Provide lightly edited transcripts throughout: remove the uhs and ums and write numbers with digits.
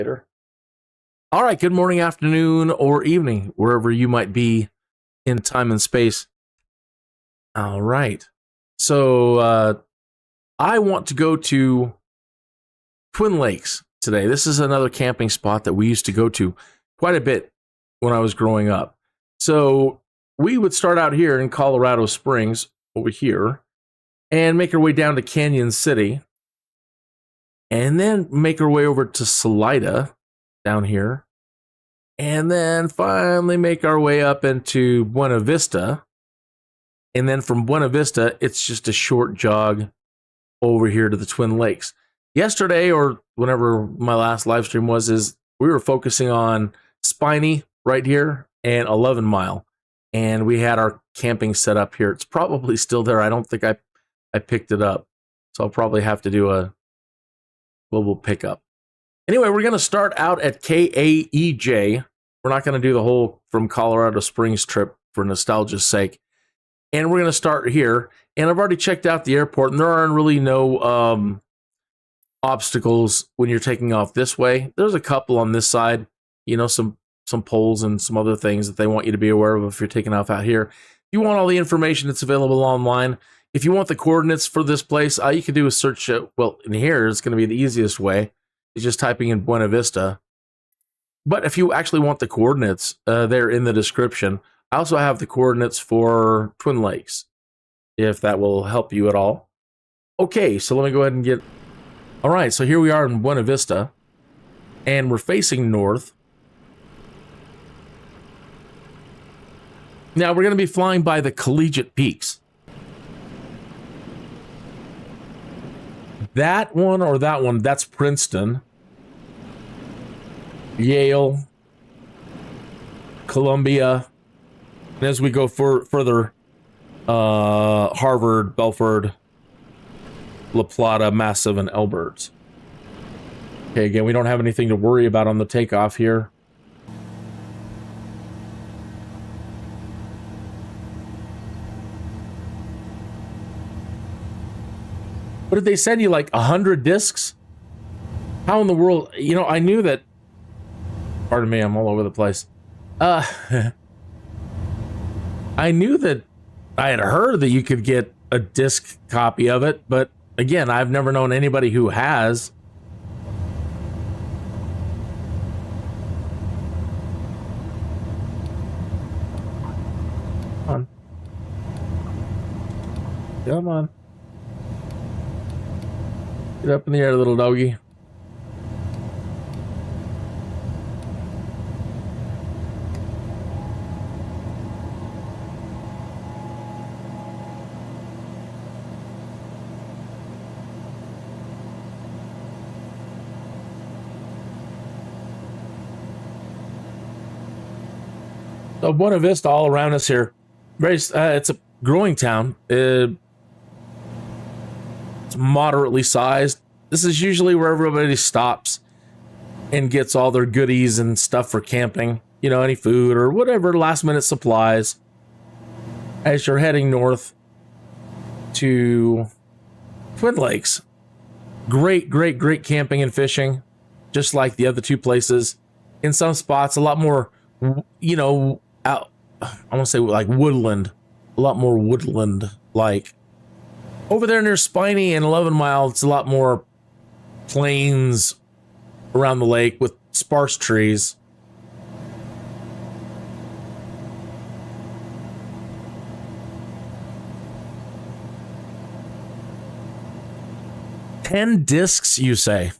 Later. All right, good morning, afternoon, or evening, wherever you might be in time and space. All right. So I want to go to Twin Lakes today. This is another camping spot that we used to go to quite a bit when I was growing up. So we would start out here in Colorado Springs over here and make our way down to Canyon City and then make our way over to Salida down here and then finally make our way up into Buena Vista. And then from Buena Vista, it's just a short jog over here to the Twin Lakes. Yesterday, or whenever my last live stream was, is we were focusing on Spiny right here and 11 Mile. And we had our camping set up here. It's probably still there. I don't think I picked it up. So I'll probably have to do a global pickup. Anyway, we're going to start out at KAEJ. We're not going to do the whole from Colorado Springs trip for nostalgia's sake. And we're going to start here. And I've already checked out the airport, and there aren't really no obstacles when you're taking off this way. There's a couple on this side, you know, some poles and some other things that they want you to be aware of if you're taking off out here. If you want all the information, it's available online. If you want the coordinates for this place, all you can do is search it. Well, in here, it's going to be the easiest way. It's just typing in Buena Vista. But if you actually want the coordinates, they're in the description. I also have the coordinates for Twin Lakes, if that will help you at all. Okay, so let me go ahead and get... All right, so here we are in Buena Vista, and we're facing north. Now, we're going to be flying by the Collegiate Peaks. That one or that one, that's Princeton, Yale, Columbia, and as we go further, Harvard, Belford, La Plata, Massive, and Elberts. Okay, again, we don't have anything to worry about on the takeoff here. What did they send you, like 100 discs? How in the world? You know, I knew that... Pardon me, I'm all over the place. I knew that I had heard that you could get a disc copy of it, but again, I've never known anybody who has. Come on. Come on. Get up in the air, little doggy. So Buena Vista all around us here. It's a growing town. It's moderately sized. This is usually where everybody stops and gets all their goodies and stuff for camping. You know, any food or whatever, last minute supplies. As you're heading north to Twin Lakes. Great camping and fishing. Just like the other two places. In some spots, a lot more, you know, out, I want to say like woodland. A lot more woodland like. Over there near Spiny and 11 Mile, it's a lot more plains around the lake with sparse trees. "10 discs, you say?"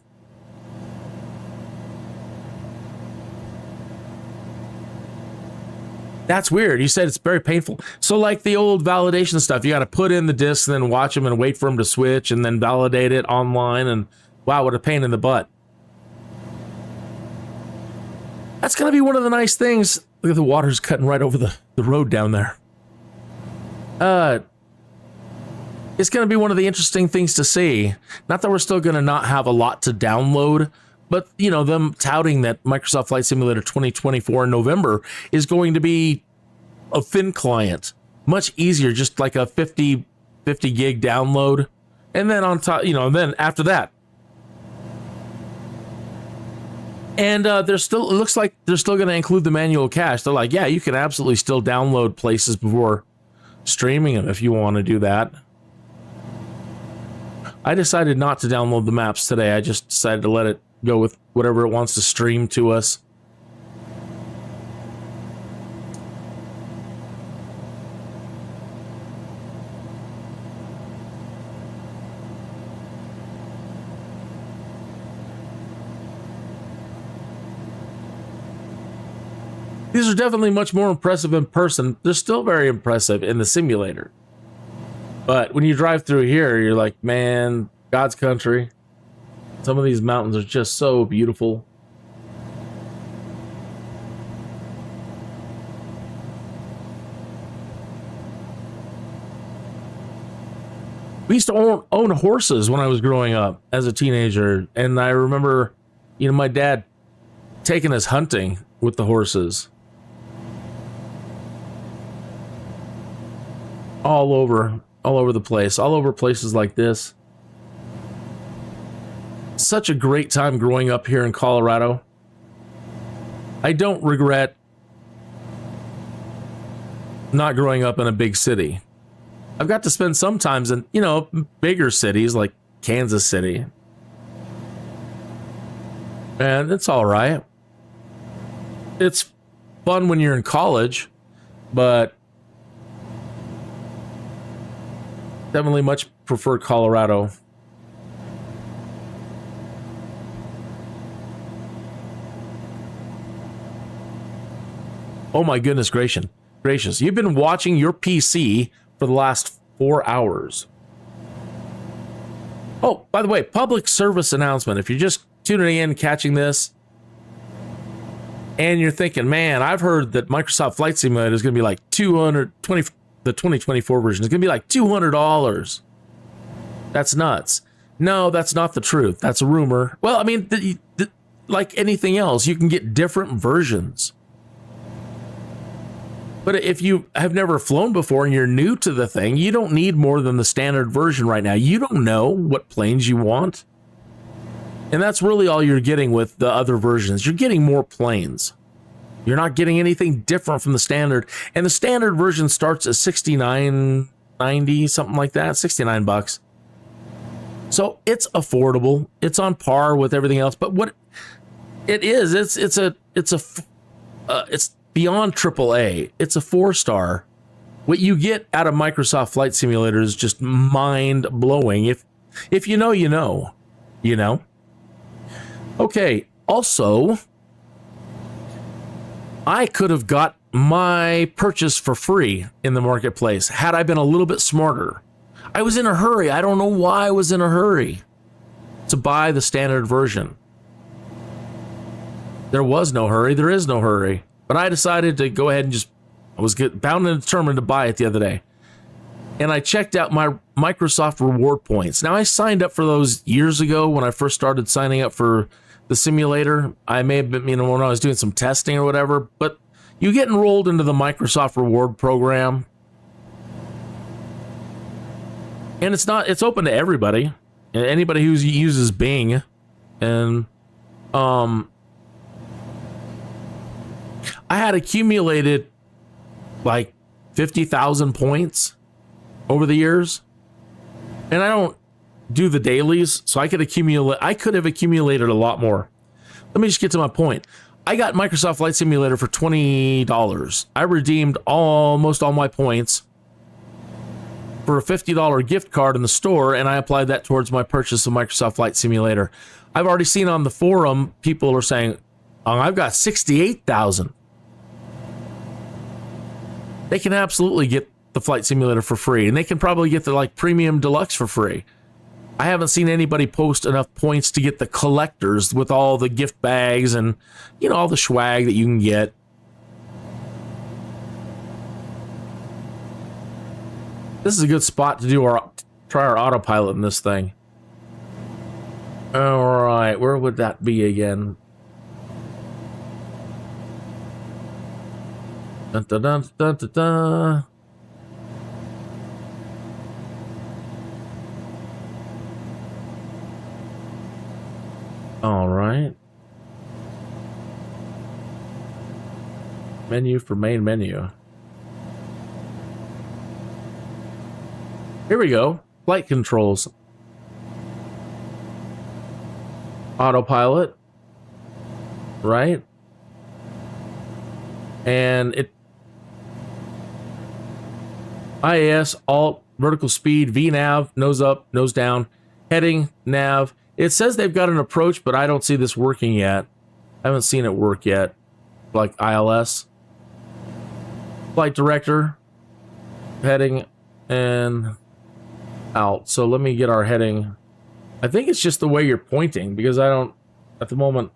That's weird. You said it's very painful. So like the old validation stuff, you got to put in the discs and then watch them and wait for them to switch and then validate it online. And wow, what a pain in the butt. That's going to be one of the nice things. Look at the water's cutting right over the road down there. It's going to be one of the interesting things to see. Not that we're still going to not have a lot to download, but, you know, them touting that Microsoft Flight Simulator 2024 in November is going to be a thin client. Much easier, just like a 50 gig download. And then on top, you know, and then after that, And it looks like they're still going to include the manual cache. They're like, yeah, you can absolutely still download places before streaming them if you want to do that. I decided not to download the maps today. I just decided to let it go with whatever it wants to stream to us. These are definitely much more impressive in person. They're still very impressive in the simulator. But when you drive through here, you're like, man, God's country. Some of these mountains are just so beautiful. We used to own horses when I was growing up as a teenager. And I remember, my dad taking us hunting with the horses. All over the place, all over places like this. Such a great time growing up here in Colorado. I don't regret not growing up in a big city. I've got to spend some times in, bigger cities like Kansas City. And it's all right. It's fun when you're in college, but definitely much prefer Colorado. Oh my goodness gracious. You've been watching your PC for the last 4 hours. Oh, by the way, public service announcement. If you're just tuning in, catching this, and you're thinking, man, I've heard that Microsoft Flight Simulator is going to be like the 2024 version is going to be like $200. That's nuts. No, that's not the truth. That's a rumor. Well, I mean, like anything else, you can get different versions. But if you have never flown before and you're new to the thing, you don't need more than the standard version right now. You don't know what planes you want. And that's really all you're getting with the other versions. You're getting more planes. You're not getting anything different from the standard. And the standard version starts at $69.90, something like that, $69. So it's affordable. It's on par with everything else. But what it is, it's beyond AAA. It's a 4-star. What you get out of Microsoft Flight Simulator is just mind blowing. If you know, you know. Okay. Also, I could have got my purchase for free in the marketplace had I been a little bit smarter. I was in a hurry. I don't know why I was in a hurry to buy the standard version. There was no hurry. There is no hurry. But I decided to go ahead and I was bound and determined to buy it the other day. And I checked out my Microsoft reward points. Now, I signed up for those years ago when I first started signing up for the simulator. I may have been, when I was doing some testing or whatever, but you get enrolled into the Microsoft reward program. And it's open to everybody. Anybody who uses Bing. And I had accumulated like 50,000 points over the years. And I don't do the dailies, so I could have accumulated a lot more. Let me just get to my point. I got Microsoft Flight Simulator for $20. I redeemed almost all my points for a $50 gift card in the store, and I applied that towards my purchase of Microsoft Flight Simulator. I've already seen on the forum, people are saying, oh, I've got 68,000. They can absolutely get the Flight Simulator for free, and they can probably get the Premium Deluxe for free. I haven't seen anybody post enough points to get the collectors with all the gift bags and, all the swag that you can get. This is a good spot to try our autopilot in this thing. All right, where would that be again? Dun, dun, dun, dun, dun, dun. All right. Menu for main menu. Here we go. Flight controls. Autopilot. Right? And it... IAS, alt, vertical speed, VNav, nose up, nose down, heading, nav. It says they've got an approach, but I don't see this working yet. I haven't seen it work yet. Like ILS. Flight director. Heading and out. So let me get our heading. I think it's just the way you're pointing, because I don't, at the moment,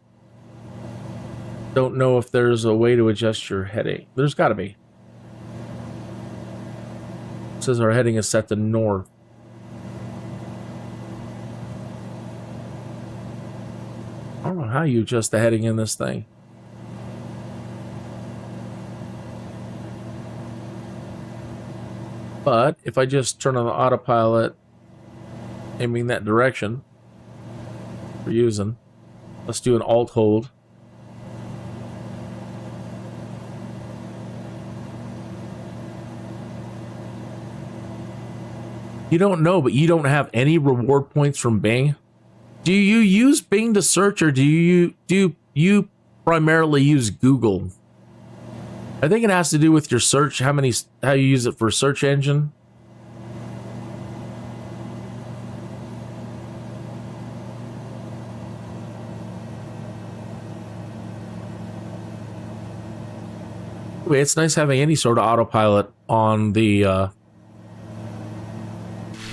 don't know if there's a way to adjust your heading. There's got to be. It says our heading is set to north. I don't know how you adjust the heading in this thing. But if I just turn on the autopilot, aiming that direction we're using, let's do an alt hold. You don't know, but you don't have any reward points from Bing. Do you use Bing to search, or do you primarily use Google? I think it has to do with your search, how you use it for search engine. Anyway, it's nice having any sort of autopilot on the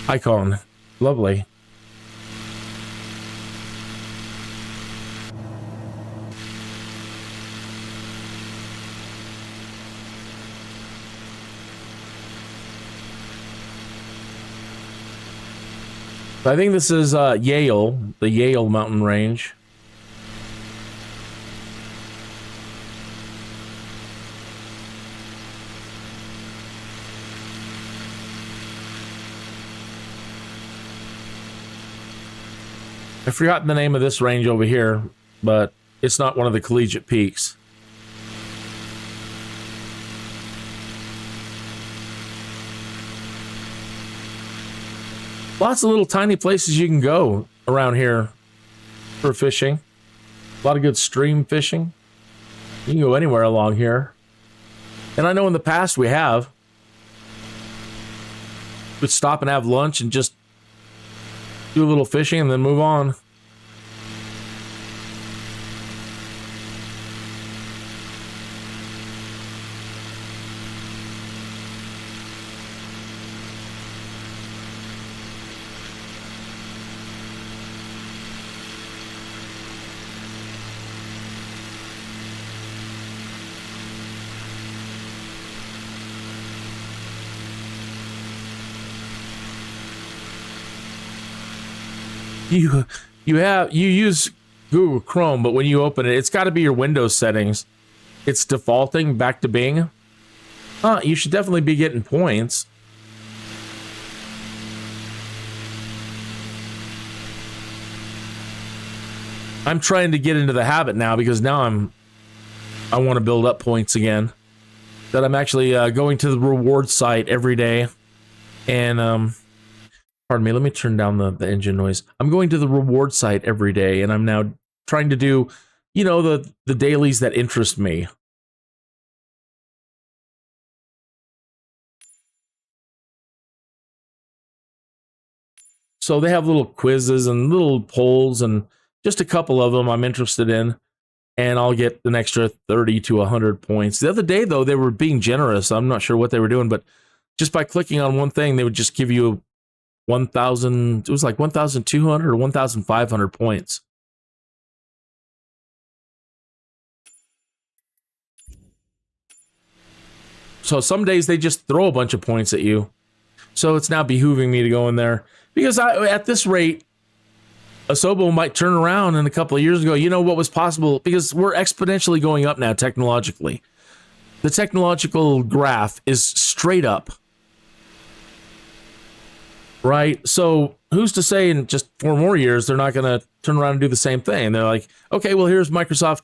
icon. Lovely. I think this is Yale, the Yale mountain range. I've forgotten the name of this range over here, but it's not one of the Collegiate Peaks. Lots of little tiny places you can go around here for fishing. A lot of good stream fishing. You can go anywhere along here. And I know in the past we have. We'd stop and have lunch and just do a little fishing and then move on. You use Google Chrome, but when you open it, it's got to be your Windows settings. It's defaulting back to Bing. You should definitely be getting points. I'm trying to get into the habit now, because now I want to build up points again. That I'm actually going to the reward site every day, and pardon me, let me turn down the engine noise. I'm going to the reward site every day, and I'm now trying to do, you know, the dailies that interest me. So they have little quizzes and little polls, and just a couple of them I'm interested in, and I'll get an extra 30 to 100 points. The other day, though, they were being generous. I'm not sure what they were doing, but just by clicking on one thing, they would just give you 1,000, it was like 1,200 or 1,500 points. So some days they just throw a bunch of points at you. So it's now behooving me to go in there, because at this rate, Asobo might turn around in a couple of years ago. You know what was possible, because we're exponentially going up now technologically. The technological graph is straight up. Right? So who's to say in just 4 more years they're not going to turn around and do the same thing? They're like, okay, well, here's Microsoft,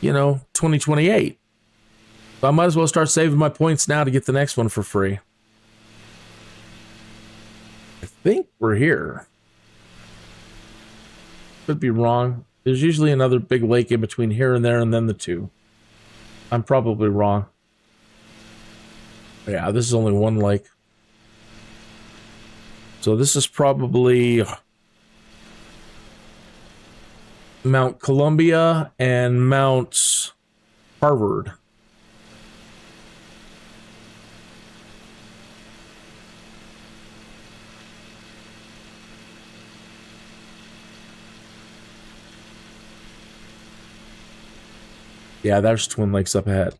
2028. So I might as well start saving my points now to get the next one for free. I think we're here. Could be wrong. There's usually another big lake in between here and there and then the two. I'm probably wrong. Yeah, this is only one lake. So this is probably Mount Columbia and Mount Harvard. Yeah, there's Twin Lakes up ahead.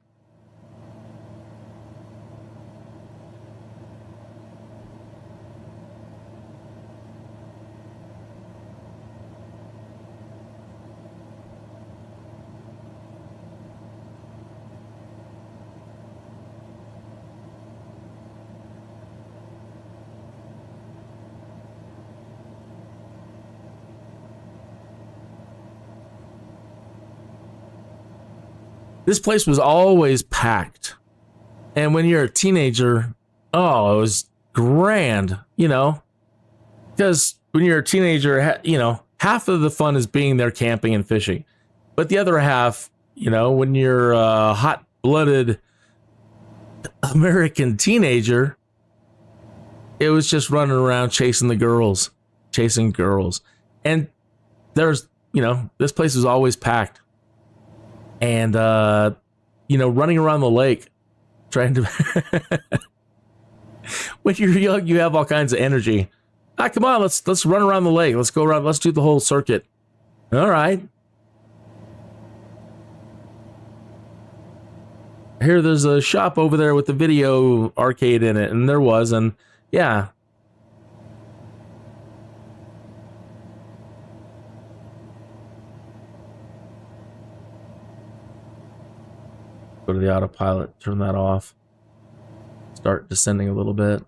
This place was always packed. And when you're a teenager, oh, it was grand, you know? Because when you're a teenager, you know, half of the fun is being there camping and fishing. But the other half, you know, when you're a hot-blooded American teenager, it was just running around chasing girls. And there's, you know, this place was always packed. And, you know, running around the lake, trying to... When you're young, you have all kinds of energy. Ah, come on, let's run around the lake. Let's go around. Let's do the whole circuit. All right. I hear there's a shop over there with the video arcade in it, and there was, and yeah. Go to the autopilot, turn that off, start descending a little bit.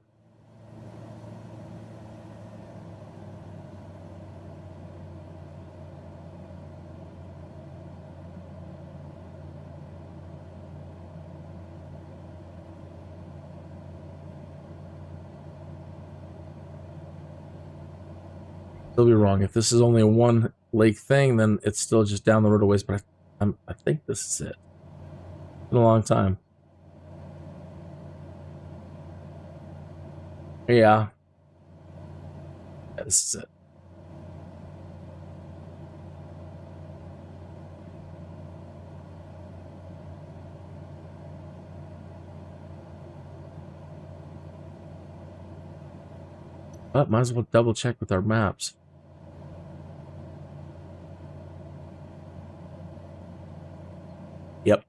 Still be wrong. If this is only a one lake thing, then it's still just down the road a ways, but I think this is it. Been a long time. Yeah. This is it. But might as well double check with our maps. Yep.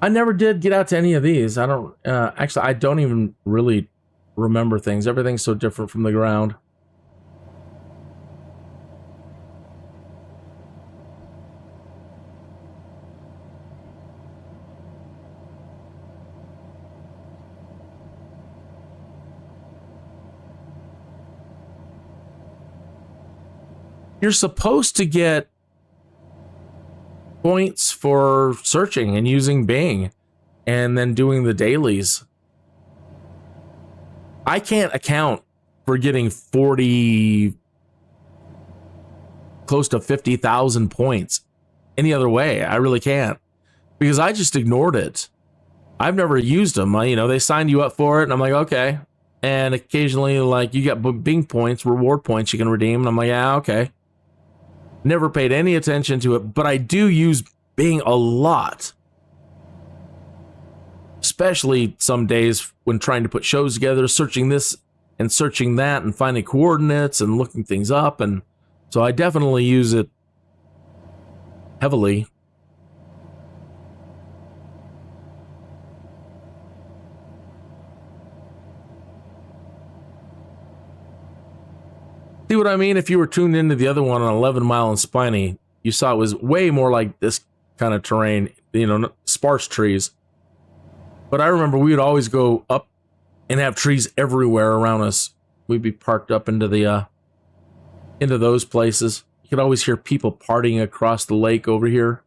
I never did get out to any of these. I don't, actually, I don't even really remember things. Everything's so different from the ground. You're supposed to get points for searching and using Bing and then doing the dailies. I can't account for getting 40, close to 50,000 points any other way. I really can't, because I just ignored it. I've never used them. You know, they signed you up for it and I'm like, okay. And occasionally, like, you get Bing points, reward points you can redeem. And I'm like, yeah, okay. Never paid any attention to it, but I do use Bing a lot. Especially some days when trying to put shows together, searching this and searching that and finding coordinates and looking things up. And so I definitely use it heavily. See what I mean? If you were tuned into the other one on 11 Mile and Spiny, you saw it was way more like this kind of terrain, you know, sparse trees. But I remember we would always go up and have trees everywhere around us. We'd be parked up into the into those places. You can always hear people partying across the lake over here.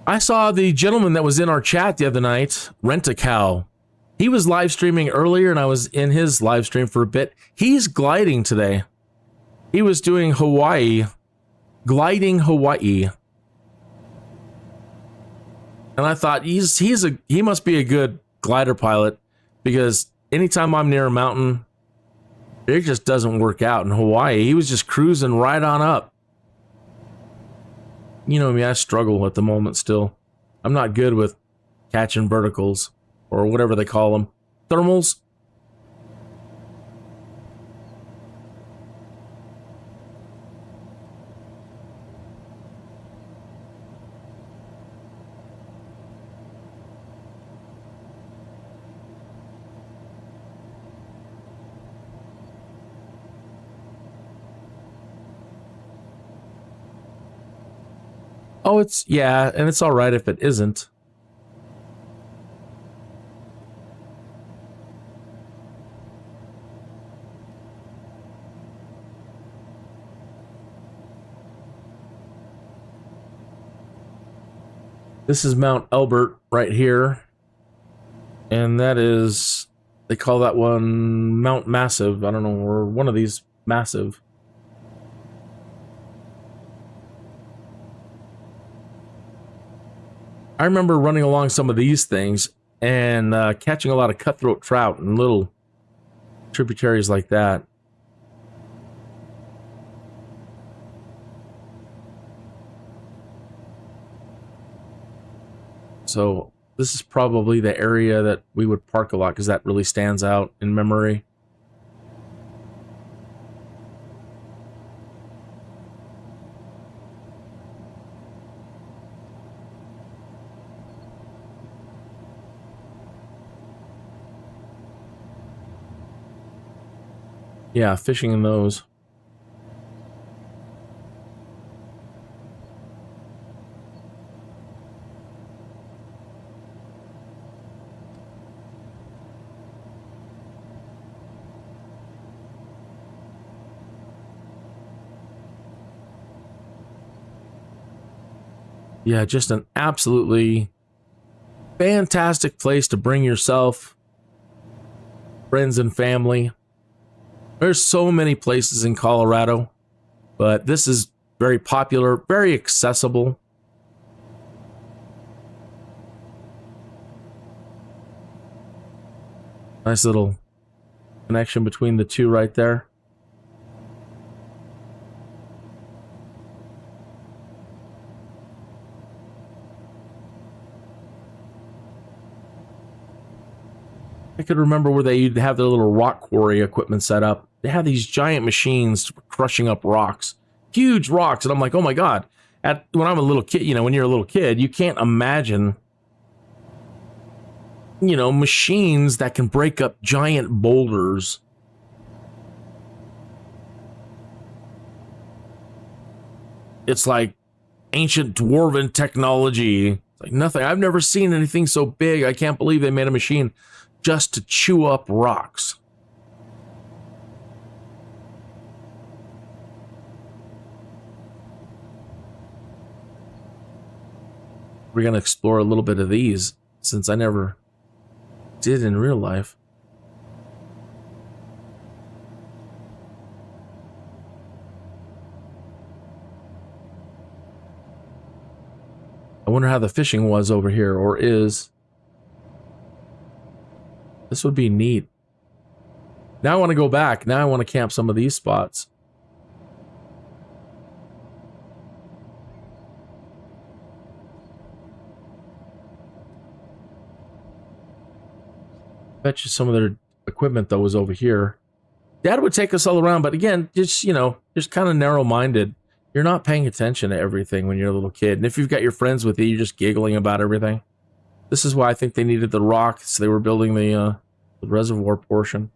I saw the gentleman that was in our chat the other night, Rent-A-Cow. He was live streaming earlier, and I was in his live stream for a bit. He's gliding today. He was doing Hawaii, gliding Hawaii. And I thought he must be a good glider pilot, because anytime I'm near a mountain, it just doesn't work out. In Hawaii, he was just cruising right on up. You know me, I struggle at the moment still. I'm not good with catching verticals, or whatever they call them. Thermals. Oh, yeah, and it's all right if it isn't. This is Mount Elbert right here. And that is, they call that one Mount Massive. I don't know, or one of these massive. I remember running along some of these things and catching a lot of cutthroat trout and little tributaries like that. So this is probably the area that we would park a lot, because that really stands out in memory. Yeah, fishing in those. Yeah, just an absolutely fantastic place to bring yourself, friends and family. There's so many places in Colorado, but this is very popular, very accessible. Nice little connection between the two right there. I could remember where they'd have their little rock quarry equipment set up. They have these giant machines crushing up rocks, huge rocks. And I'm like, oh my God. When I'm a little kid, you know, when you're a little kid, you can't imagine, you know, machines that can break up giant boulders. It's like ancient dwarven technology. It's like nothing. I've never seen anything so big. I can't believe they made a machine just to chew up rocks. We're going to explore a little bit of these, since I never did in real life. I wonder how the fishing was over here, or is. This would be neat. Now I want to go back. Now I want to camp some of these spots. Bet you some of their equipment, though, was over here. Dad would take us all around, but again, just, you know, just kind of narrow-minded. You're not paying attention to everything when you're a little kid. And if you've got your friends with you, you're just giggling about everything. This is why I think they needed the rock, so they were building the reservoir portion.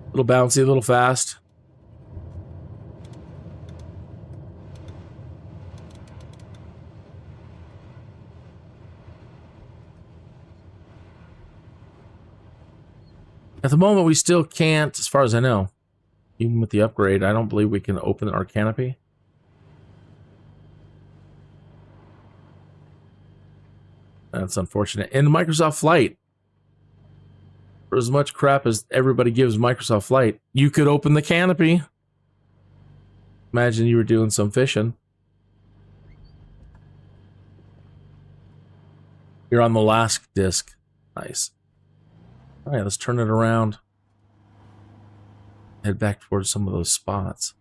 A little bouncy, a little fast. At the moment, we still can't, as far as I know, even with the upgrade, I don't believe we can open our canopy. That's unfortunate. And Microsoft Flight, for as much crap as everybody gives Microsoft Flight, you could open the canopy. Imagine you were doing some fishing. You're on the last disc. Nice. All right, let's turn it around. Head back towards some of those spots.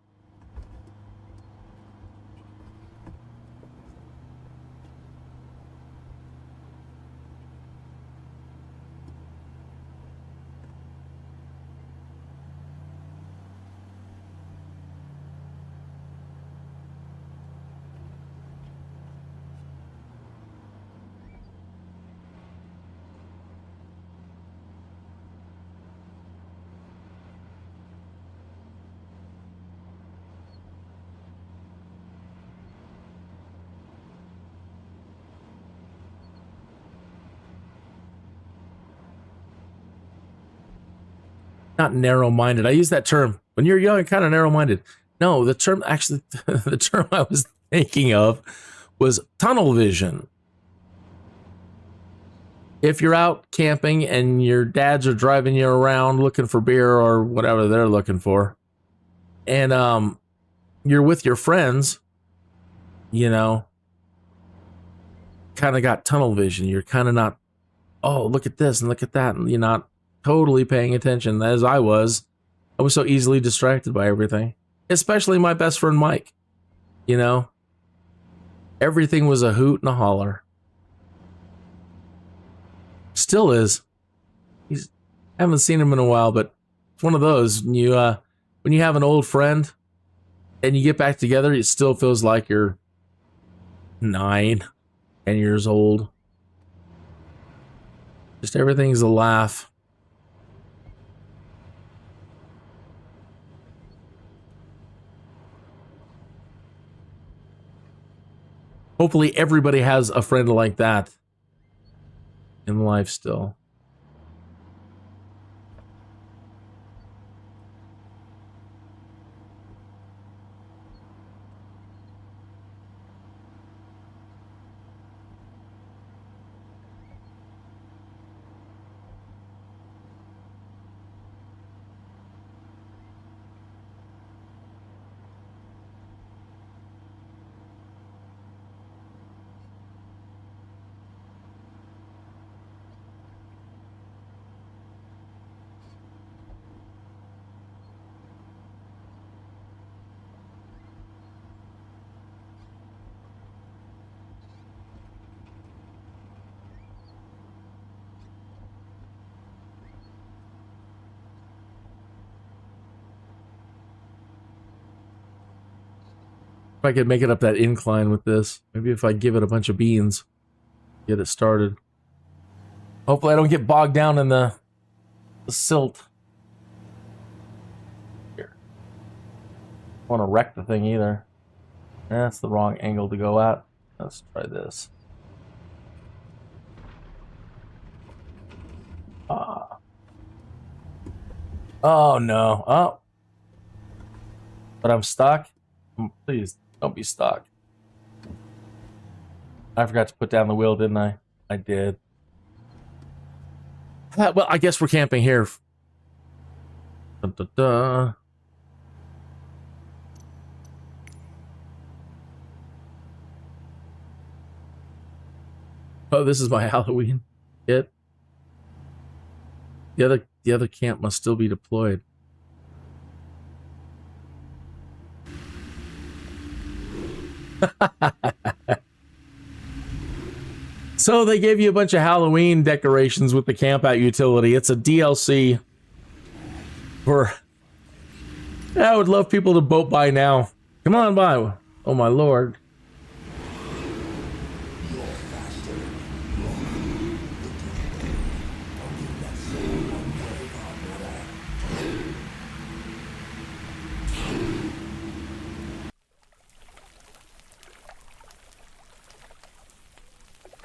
Not narrow-minded. I use that term. When you're young, you're kind of narrow-minded. No, the term, actually, the term I was thinking of was tunnel vision. If you're out camping and your dads are driving you around looking for beer or whatever they're looking for, and you're with your friends, you know, kind of got tunnel vision. You're kind of not, oh, look at this and look at that, and you're not totally paying attention as I was. I was so easily distracted by everything, especially my best friend Mike. You know, everything was a hoot and a holler. Still is. I haven't seen him in a while, but it's one of those when you have an old friend and you get back together, it still feels like you're 9, 10 years old. Just everything's a laugh. Hopefully everybody has a friend like that in life still. If I could make it up that incline with this. Maybe if I give it a bunch of beans, get it started. Hopefully I don't get bogged down in the silt. Here. I don't want to wreck the thing either. That's the wrong angle to go at. Let's try this. Oh no. Oh. But I'm stuck. Please don't be stuck. I forgot to put down the wheel, didn't I? I did. Well, I guess we're camping here. Dun, dun, dun. Oh, this is my Halloween kit. The other camp must still be deployed. So they gave you a bunch of Halloween decorations with the camp out utility. It's a DLC for... I would love people to boat by now. Come on by. Oh my lord.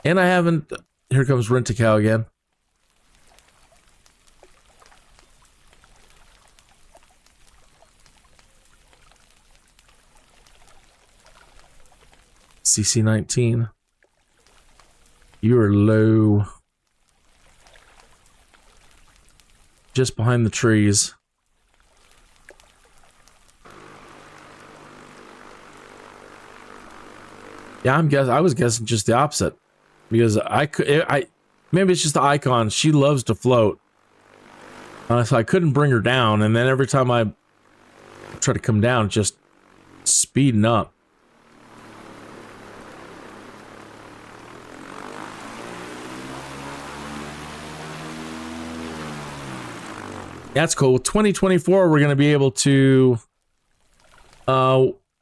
And I haven't... Here comes Rent-A-Cow again. CC19. You are low. Just behind the trees. Yeah, I was guessing just the opposite. Because maybe it's just the icon. She loves to float. So I couldn't bring her down, and then every time I try to come down, just speeding up. That's cool. 2024, we're going to be able to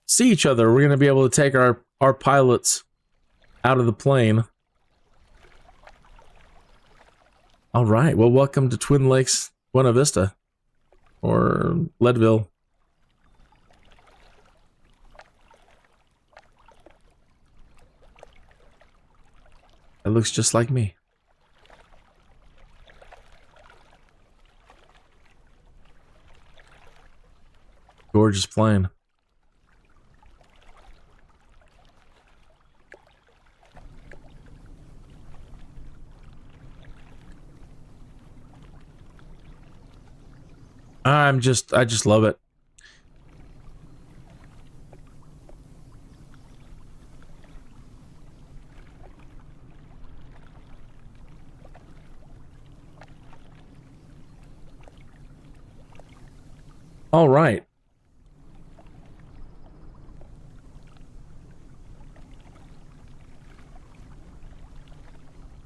see each other. We're going to be able to take our pilots out of the plane. All right. Well, welcome to Twin Lakes, Buena Vista, or Leadville. It looks just like me. Gorgeous plane. I just love it. All right.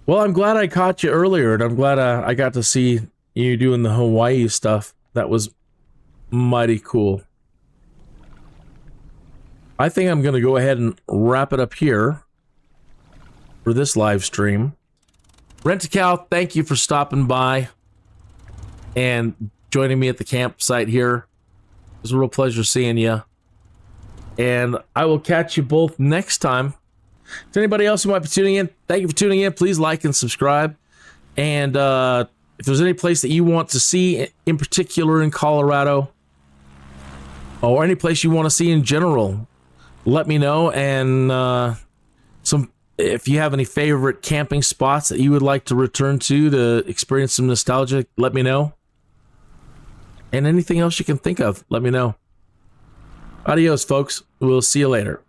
Well, I'm glad I caught you earlier, and I'm glad I got to see you doing the Hawaii stuff. That was mighty cool. I think I'm going to go ahead and wrap it up here for this live stream. Rent-A-Cow, thank you for stopping by and joining me at the campsite here. It was a real pleasure seeing you. And I will catch you both next time. To anybody else who might be tuning in, thank you for tuning in. Please like and subscribe. And if there's any place that you want to see in particular in Colorado, or any place you want to see in general, let me know. And if you have any favorite camping spots that you would like to return to experience some nostalgia, let me know. And anything else you can think of, let me know. Adios, folks. We'll see you later.